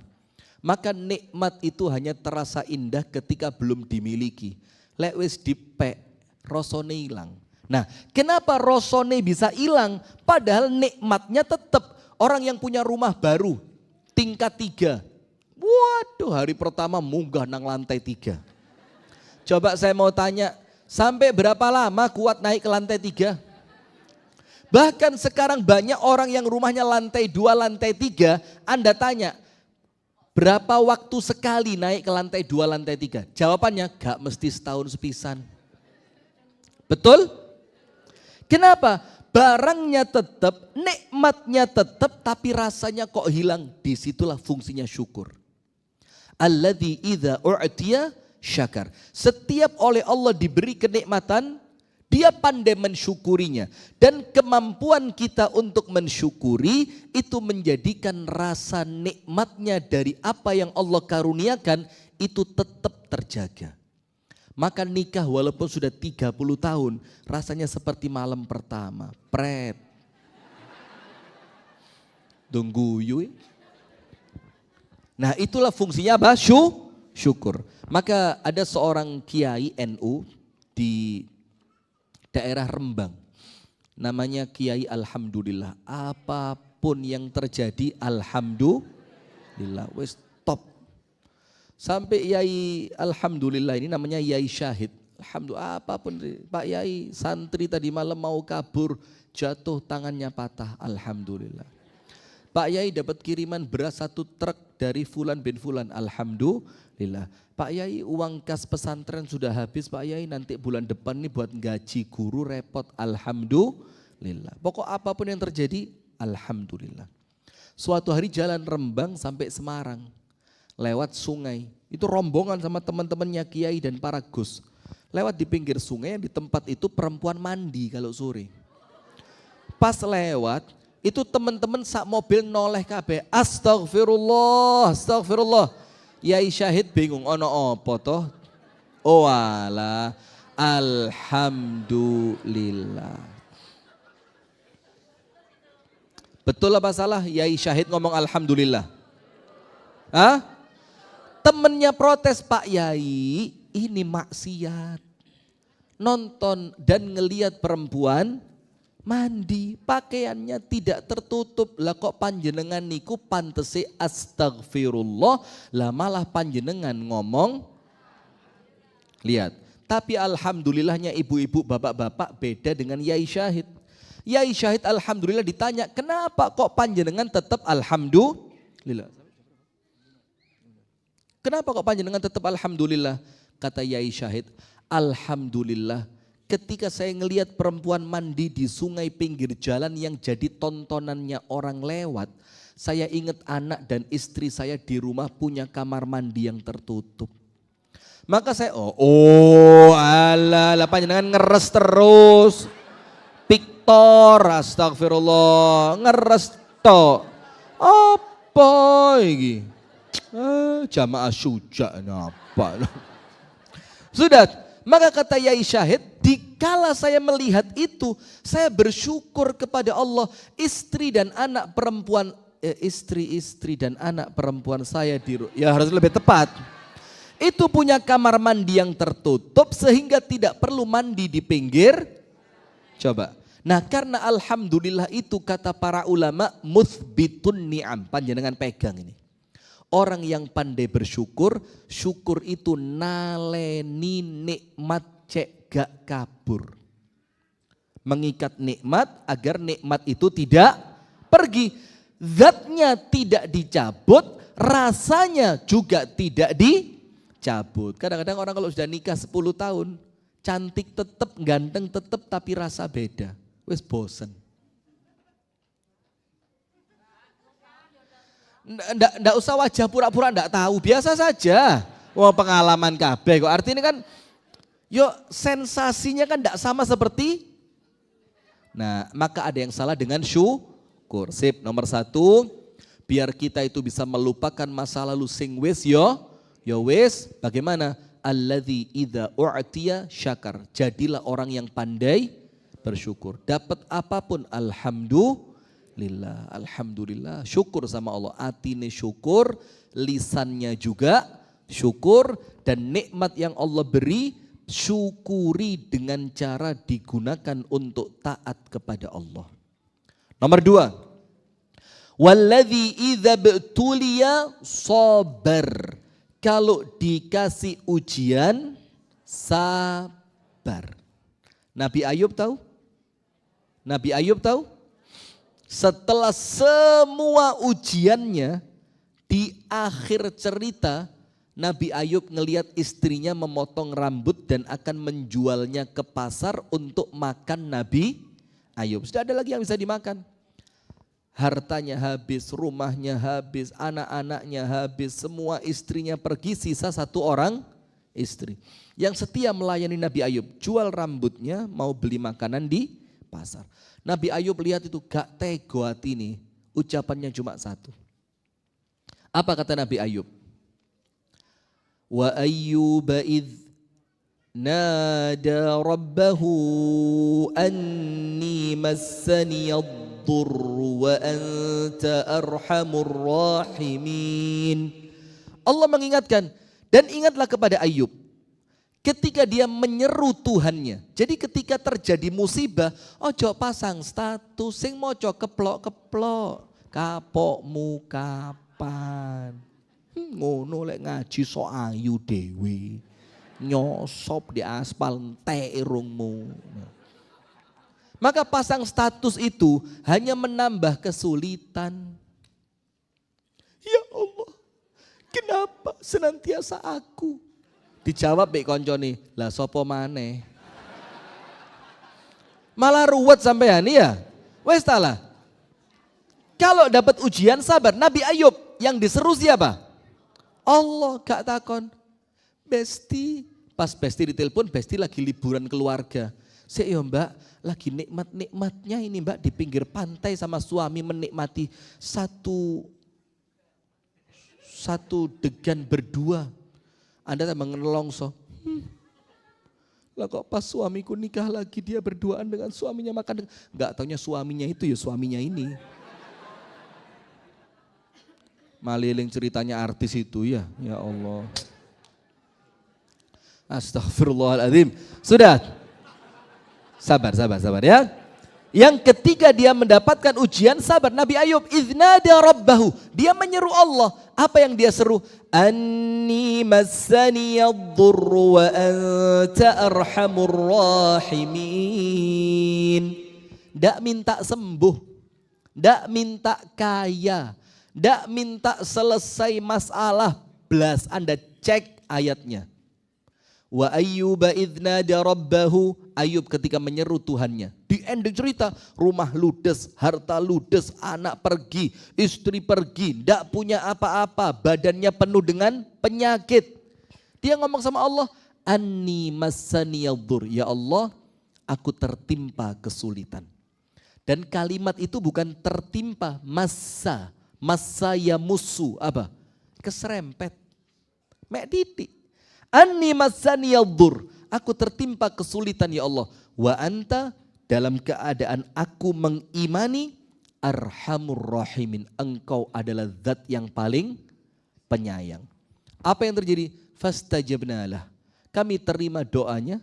Maka nikmat itu hanya terasa indah ketika belum dimiliki. Lek wis dipek, rosone hilang. Nah, kenapa rosone bisa hilang padahal nikmatnya tetap? Orang yang punya rumah baru, tingkat 3. Waduh, hari pertama munggah nang lantai 3. Coba saya mau tanya, sampai berapa lama kuat naik ke lantai 3? Bahkan sekarang banyak orang yang rumahnya lantai 2, lantai 3, Anda tanya, berapa waktu sekali naik ke lantai 2, lantai 3? Jawabannya, gak mesti setahun sepisan. Betul? Kenapa? Barangnya tetap, nikmatnya tetap, tapi rasanya kok hilang. Disitulah fungsinya syukur. Alladzi idza u'tiya syakar. Setiap oleh Allah diberi kenikmatan, dia pandai mensyukurinya. Dan kemampuan kita untuk mensyukuri itu menjadikan rasa nikmatnya dari apa yang Allah karuniakan itu tetap terjaga. Maka nikah walaupun sudah 30 tahun rasanya seperti malam pertama. Pret. Dungguyui. Nah itulah fungsinya apa? Syukur. Maka ada seorang kiai NU di daerah Rembang. Namanya Kiai Alhamdulillah. Apapun yang terjadi Alhamdulillah. Wes top. Sampai Yai Alhamdulillah ini namanya Yai Syahid. Alhamdulillah apapun Pak Yai santri tadi malam mau kabur jatuh tangannya patah. Alhamdulillah. Pak Yai dapat kiriman beras 1 truk dari Fulan bin Fulan. Alhamdulillah. Pak Yai, uang kas pesantren sudah habis Pak Yai, nanti bulan depan nih buat gaji guru repot. Alhamdulillah. Pokok apapun yang terjadi, alhamdulillah. Suatu hari jalan Rembang sampai Semarang, lewat sungai. Itu rombongan sama teman-temannya Kiai dan para Gus. Lewat di pinggir sungai, di tempat itu perempuan mandi kalau sore. Pas lewat, itu teman-teman sak mobil noleh kabeh. Astagfirullah, astagfirullah. Yai Syahid bingung, ono apa toh? Oh alah, alhamdulillah. Betul apa salah Yai Syahid ngomong alhamdulillah? Hah? Temennya protes, Pak Yai ini maksiat. Nonton dan ngelihat perempuan mandi, pakaiannya tidak tertutup. Lah kok panjenengan niku pantese astagfirullah, lah malah panjenengan ngomong. Lihat, tapi alhamdulillahnya ibu-ibu, bapak-bapak beda dengan Yai Syahid. Yai Syahid alhamdulillah ditanya, kenapa kok panjenengan tetap alhamdulillah? Kenapa kok panjenengan tetap alhamdulillah? Kata Yai Syahid, alhamdulillah ketika saya ngelihat perempuan mandi di sungai pinggir jalan yang jadi tontonannya orang lewat, saya ingat anak dan istri saya di rumah punya kamar mandi yang tertutup. Maka saya, alah panjenengan ngeres terus. Piktor, astagfirullah, ngeres tok. Apa iki? Jamaah syuja apa? Sudah, maka kata Yai Syahid, dikala saya melihat itu, saya bersyukur kepada Allah. Istri dan anak perempuan, istri dan anak perempuan saya ya harus lebih tepat. Itu punya kamar mandi yang tertutup sehingga tidak perlu mandi di pinggir. Coba. Nah karena alhamdulillah itu kata para ulama muthbitun ni'am. Panjenengan pegang ini. Orang yang pandai bersyukur, syukur itu naleni nikmat cek gak kabur. Mengikat nikmat agar nikmat itu tidak pergi. Zatnya tidak dicabut, rasanya juga tidak dicabut. Kadang-kadang orang kalau sudah nikah 10 tahun, cantik tetap, ganteng tetap, tapi rasa beda. Wes bosen. Nggak usah wajah pura-pura nggak tahu, biasa saja. Wah pengalaman kabeh kok. Artinya kan, sensasinya kan nggak sama seperti. Nah maka ada yang salah dengan syukur. Sip, nomor 1, biar kita itu bisa melupakan masa lalu sing wis wis. Bagaimana? Alladzi idza u'tiya syakar. Jadilah orang yang pandai bersyukur. Dapat apapun alhamdulillah, alhamdulillah, syukur sama Allah. Atine syukur, lisannya juga syukur, dan nikmat yang Allah beri syukuri dengan cara digunakan untuk taat kepada Allah. Nomor 2, walladzi idza btuliya sabar. Kalau dikasih ujian sabar. Nabi Ayub tahu? Nabi Ayub tahu? Setelah semua ujiannya, di akhir cerita Nabi Ayub ngelihat istrinya memotong rambut dan akan menjualnya ke pasar untuk makan Nabi Ayub. Sudah ada lagi yang bisa dimakan. Hartanya habis, rumahnya habis, anak-anaknya habis, semua istrinya pergi, sisa 1 orang istri. Yang setia melayani Nabi Ayub, jual rambutnya mau beli makanan di pasar. Nabi Ayub lihat itu gak tego hati nih, ucapannya cuma 1. Apa kata Nabi Ayub? Wa ayyuba idh nada rabbahu anni massaniyad-dhurru wa anta arhamur rahimin. Allah mengingatkan, dan ingatlah kepada Ayub ketika dia menyeru Tuhannya. Jadi ketika terjadi musibah, ojo pasang status sing moco keplok-keplok, kapokmu kapan. Ngono lek ngaji so ayu dewe. Nyosop di aspal entek irungmu. Maka pasang status itu hanya menambah kesulitan. Ya Allah, Kenapa senantiasa aku? Dijawab Mbak Konconi, lah sopo maneh. Malah ruwet sampean ya. Wes talah. Kalau dapat ujian sabar, Nabi Ayub yang diseru siapa? Allah, gak takon. Besti, pas Besti ditelepon, Besti lagi liburan keluarga. Saya mbak, lagi nikmat-nikmatnya ini mbak di pinggir pantai sama suami menikmati satu degan berdua. Anda mengelongso. Lah kok pas suamiku nikah lagi dia berduaan dengan suaminya makan. Enggak taunya suaminya itu ya suaminya ini. Maliling ceritanya artis itu ya. Ya Allah. Astagfirullahaladzim. Sudah. Sabar ya. Yang ketiga dia mendapatkan ujian sabar. Nabi Ayub iznada rabbahu. Dia menyeru Allah. Apa yang dia seru? Anni massaniyadh-dhurru wa anta arhamur rahimin. Ndak minta sembuh. Ndak minta kaya. Ndak minta selesai masalah. Blas, Anda cek ayatnya. Wa ayyuba idznada rabbahu, Ayub ketika menyeru Tuhannya. Di ending cerita, rumah ludes, harta ludes, anak pergi, istri pergi, tidak punya apa-apa, badannya penuh dengan penyakit. Dia ngomong sama Allah, anni massaniyadh-dhur, ya Allah, aku tertimpa kesulitan. Dan kalimat itu bukan tertimpa, massa ya musuh, apa? Keserempet. Mek titik. Anni massaniyadh-dhur, aku tertimpa kesulitan ya Allah. Wa anta, dalam keadaan aku mengimani, arhamur rahimin, engkau adalah zat yang paling penyayang. Apa yang terjadi? Fastajabnalah, kami terima doanya,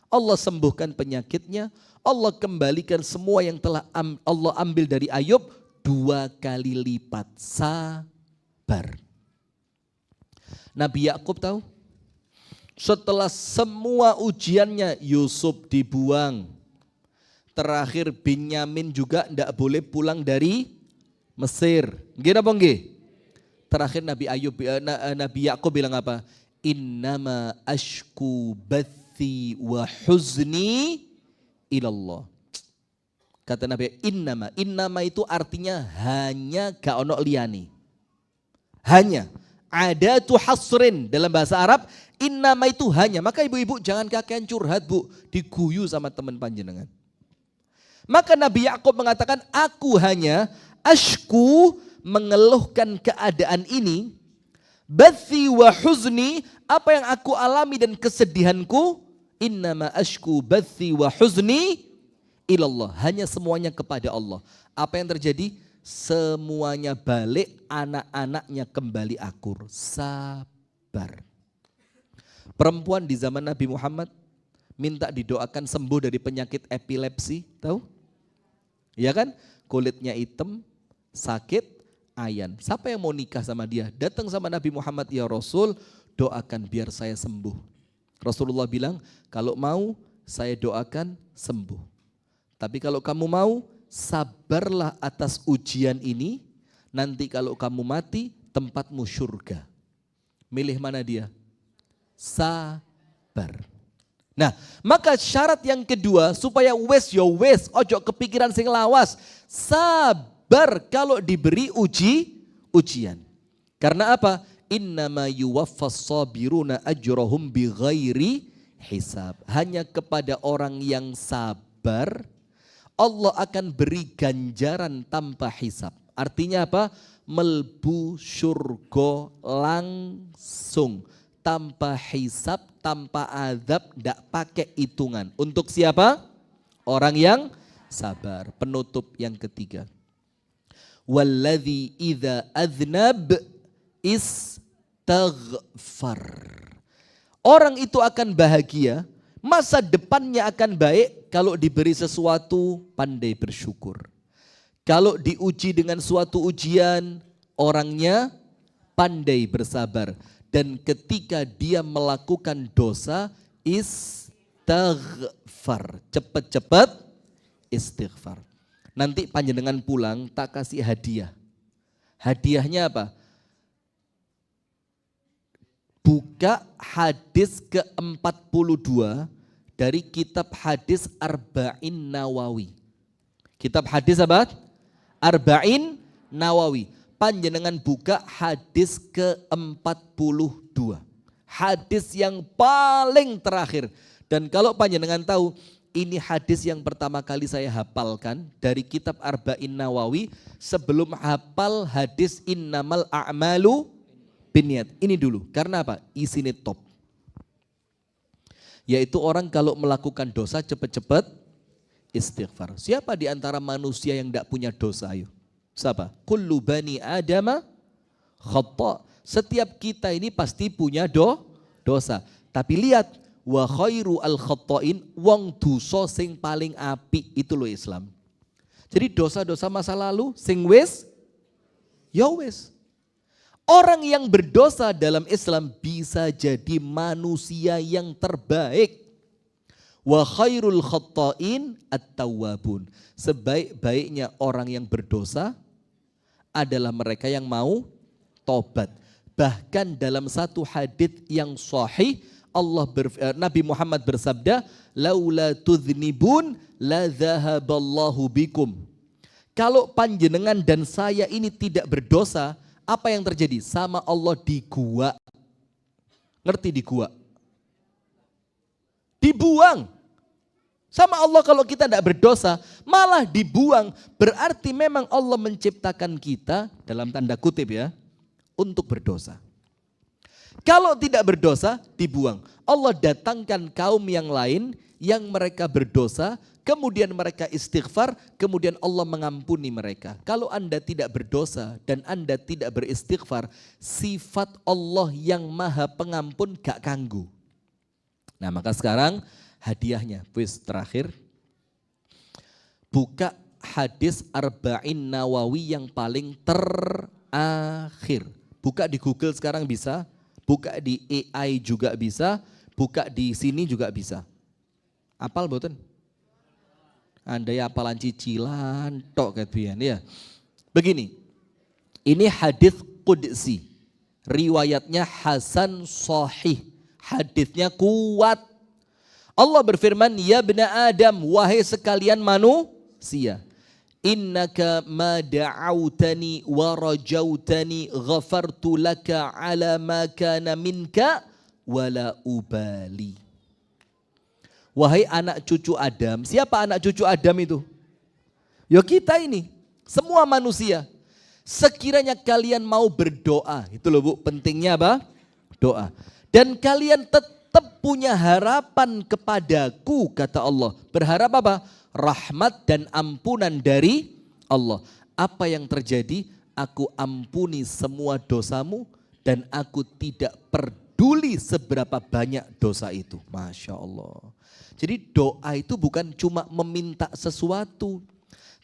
Allah sembuhkan penyakitnya, Allah kembalikan semua yang telah Allah ambil dari Ayub 2 kali lipat. Sabar. Nabi Yakub tahu? Setelah semua ujiannya, Yusuf dibuang. Terakhir Binyamin juga tidak boleh pulang dari Mesir. Nggih apa nggih? Terakhir Nabi Yakub bilang apa? Innama ashku bathi wa huzni ilallah. Kata Nabi, innama itu artinya hanya gak ono liyani. Hanya. Ada tu hasrin dalam bahasa Arab, innama itu hanya. Maka ibu-ibu jangan kakean curhat bu, diguyu sama teman panjenengan. Maka Nabi Yakub mengatakan, aku hanya ashku, mengeluhkan keadaan ini, bathi wa huzni, apa yang aku alami dan kesedihanku, innama ashku bathi wa huzni ilallah, hanya semuanya kepada Allah. Apa yang terjadi? Semuanya balik, anak-anaknya kembali akur. Sabar. Perempuan di zaman Nabi Muhammad minta didoakan sembuh dari penyakit epilepsi, tahu? Ya kan? Kulitnya hitam, sakit, ayan. Siapa yang mau nikah sama dia? Datang sama Nabi Muhammad, ya Rasul, doakan biar saya sembuh. Rasulullah bilang, kalau mau saya doakan sembuh. Tapi kalau kamu mau, sabarlah atas ujian ini, nanti kalau kamu mati, tempatmu surga. Milih mana dia? Sabar. Nah, maka syarat yang kedua, supaya wes yo wes, ojo kepikiran sing lawas. Sabar kalau diberi ujian. Karena apa? Innama yuwaffas sabiruna ajrahum bighairi hisab. Hanya kepada orang yang sabar, Allah akan beri ganjaran tanpa hisab. Artinya apa? Melbu surga langsung. Tanpa hisab, tanpa azab, tidak pakai hitungan. Untuk siapa? Orang yang sabar. Penutup yang ketiga. Walladzi idza aznab istaghfar. Orang itu akan bahagia, masa depannya akan baik kalau diberi sesuatu, pandai bersyukur. Kalau diuji dengan suatu ujian, orangnya pandai bersabar. Dan ketika dia melakukan dosa, istighfar. Cepat-cepat istighfar. Nanti panjenengan pulang tak kasih hadiah. Hadiahnya apa? Buka hadis ke-42 dari kitab hadis Arba'in Nawawi. Kitab hadis apa? Arba'in Nawawi. Panjenengan buka hadis ke-42. Hadis yang paling terakhir. Dan kalau panjenengan tahu, ini hadis yang pertama kali saya hafalkan dari kitab Arba'in Nawawi sebelum hafal hadis innamal a'malu binniyat. Ini dulu, karena apa? Isinya top. Yaitu orang kalau melakukan dosa cepat-cepat istighfar. Siapa di antara manusia yang tidak punya dosa? Ayo. Siapa? Kullu bani adama khata. Setiap kita ini pasti punya dosa. Tapi lihat, wa khairu al khata'in, wong dosa sing paling apik itu loh Islam. Jadi dosa-dosa masa lalu sing wis ya wis. Orang yang berdosa dalam Islam bisa jadi manusia yang terbaik. Wa khairul khatta'in at-tawwabun. Sebaik-baiknya orang yang berdosa adalah mereka yang mau tobat. Bahkan dalam satu hadits yang sahih Nabi Muhammad bersabda, laula tudznibun la dzahaballahu bikum. Kalau panjenengan dan saya ini tidak berdosa, apa yang terjadi? Sama Allah di gua. Ngerti di gua? Dibuang. Sama Allah kalau kita tidak berdosa, malah dibuang. Berarti memang Allah menciptakan kita, dalam tanda kutip ya, untuk berdosa. Kalau tidak berdosa, dibuang. Allah datangkan kaum yang lain yang mereka berdosa, kemudian mereka istighfar, kemudian Allah mengampuni mereka. Kalau Anda tidak berdosa dan Anda tidak beristighfar, sifat Allah yang maha pengampun gak kanggu. Nah maka sekarang hadiahnya, wis terakhir. Buka hadis Arba'in Nawawi yang paling terakhir. Buka di Google sekarang bisa, buka di AI juga bisa, buka di sini juga bisa. Apal boten? Anda ya apalan cicilan tok kebian ya. Begini. Ini hadis qudsi. Riwayatnya hasan sahih. Hadisnya kuat. Allah berfirman, ya bena Adam, wahai sekalian manusia. Innaka ma da'autani wa rajautani ghafartu laka ala ma kana minka wala ubali. Wahai anak cucu Adam, siapa anak cucu Adam itu? Ya kita ini, semua manusia. Sekiranya kalian mau berdoa, itu loh Bu, pentingnya apa? Doa. Dan kalian tetap punya harapan kepadaku, kata Allah. Berharap apa? Rahmat dan ampunan dari Allah. Apa yang terjadi? Aku ampuni semua dosamu dan aku tidak peduli seberapa banyak dosa itu. Masya Allah. Jadi doa itu bukan cuma meminta sesuatu.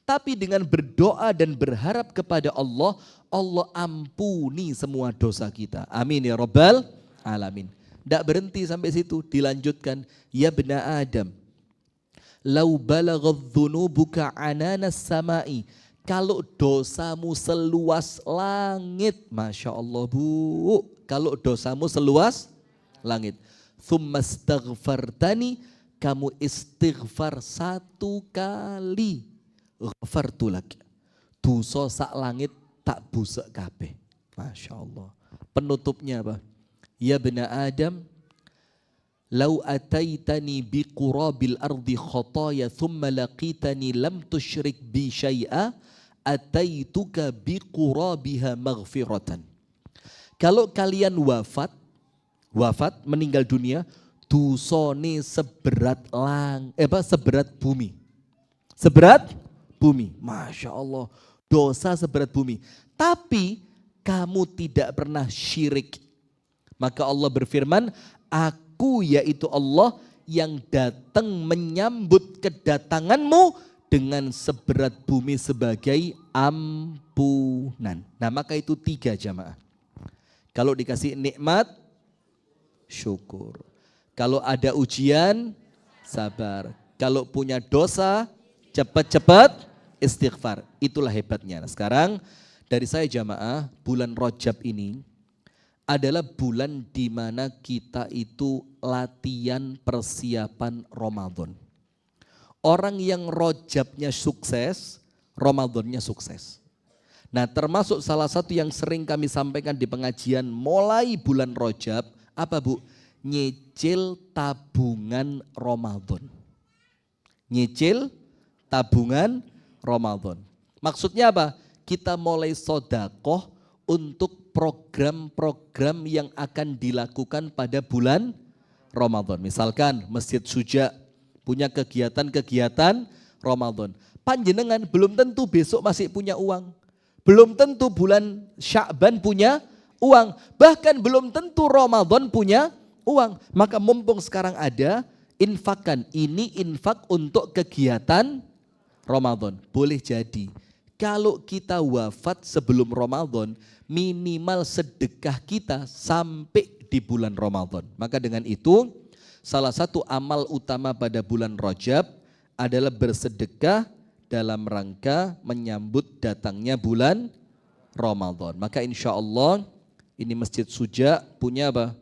Tapi dengan berdoa dan berharap kepada Allah, Allah ampuni semua dosa kita. Amin ya Rabbal Alamin. Tidak berhenti sampai situ, dilanjutkan. Ya bena Adam, lau balaghat dhunubuka ananas samai. Kalau dosamu seluas langit, Masya Allah Bu. Kalau dosamu seluas langit. Thumma astaghfartani, kamu istighfar 1 kali. Ghafartu lak. Dosa sak langit tak busek kabeh. Masya Allah. Penutupnya apa? Ya bena Adam, lau ataitani biqurabil ardi khataya thumma laqitani lam tusyrik bi syai'a ataituka biqurabiha maghfiratan. Kalau kalian wafat meninggal dunia, dosane seberat seberat bumi. Seberat bumi. Masya Allah. Dosa seberat bumi. Tapi kamu tidak pernah syirik. Maka Allah berfirman, aku yaitu Allah yang datang menyambut kedatanganmu dengan seberat bumi sebagai ampunan. Nah maka itu 3 jamaah. Kalau dikasih nikmat, syukur. Kalau ada ujian, sabar. Kalau punya dosa, cepat-cepat istighfar. Itulah hebatnya. Nah, sekarang dari saya jamaah, bulan Rajab ini adalah bulan di mana kita itu latihan persiapan Ramadan. Orang yang Rajabnya sukses, Ramadannya sukses. Nah, termasuk salah satu yang sering kami sampaikan di pengajian mulai bulan Rajab, apa Bu? Nyicil tabungan Ramadan. Nyicil tabungan Ramadan. Maksudnya apa? Kita mulai sodakoh untuk program-program yang akan dilakukan pada bulan Ramadan. Misalkan Masjid Suja punya kegiatan-kegiatan Ramadan. Panjenengan belum tentu besok masih punya uang. Belum tentu bulan Sya'ban punya uang. Bahkan belum tentu Ramadan punya uang. Maka mumpung sekarang ada, infakkan. Ini infak untuk kegiatan Ramadan. Boleh jadi. Kalau kita wafat sebelum Ramadan, minimal sedekah kita sampai di bulan Ramadan. Maka dengan itu, salah satu amal utama pada bulan Rajab adalah bersedekah dalam rangka menyambut datangnya bulan Ramadan. Maka insya Allah ini Masjid Suja punya apa?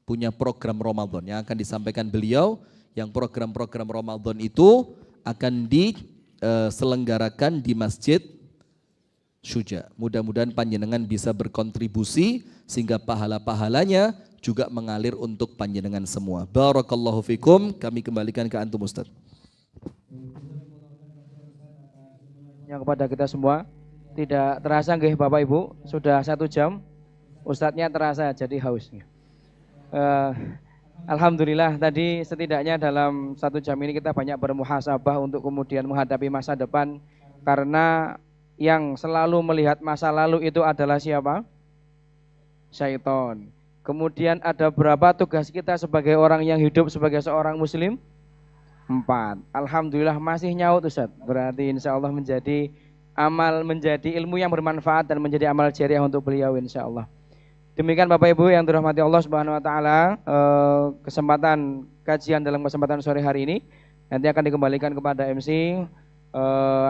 Punya program Ramadan yang akan disampaikan beliau, yang program-program Ramadan itu akan diselenggarakan di Masjid Suja. Mudah-mudahan panjenengan bisa berkontribusi sehingga pahala-pahalanya juga mengalir untuk panjenengan semua. Barakallahu fikum. Kami kembalikan ke antum Ustaz. Yang kepada kita semua, tidak terasa nggih Bapak Ibu, sudah 1 jam. Ustadznya terasa jadi hausnya. Alhamdulillah tadi setidaknya dalam 1 jam ini kita banyak bermuhasabah untuk kemudian menghadapi masa depan, karena yang selalu melihat masa lalu itu adalah siapa? Syaitan. Kemudian ada berapa tugas kita sebagai orang yang hidup sebagai seorang muslim? 4. Alhamdulillah masih nyaut Ustaz. Berarti insya Allah menjadi amal, menjadi ilmu yang bermanfaat dan menjadi amal jariah untuk beliau insya Allah. Demikian Bapak Ibu yang dirahmati Allah Subhanahu Wa Taala, kesempatan kajian dalam kesempatan sore hari ini nanti akan dikembalikan kepada MC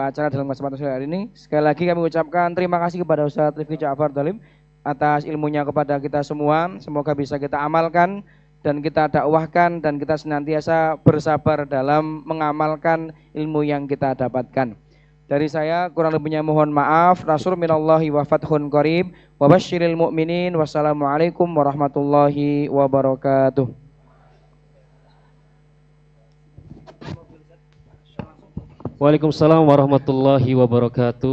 acara dalam kesempatan sore hari ini. Sekali lagi kami ucapkan terima kasih kepada Ustaz Rifki Ja'far Dalim atas ilmunya kepada kita semua. Semoga bisa kita amalkan dan kita dakwahkan dan kita senantiasa bersabar dalam mengamalkan ilmu yang kita dapatkan. Dari saya kurang lebihnya mohon maaf. Nasrun minallahi wa fathun qarib wa basyiril mu'minin. Wassalamualaikum warahmatullahi wabarakatuh. Waalaikumsalam warahmatullahi wabarakatuh.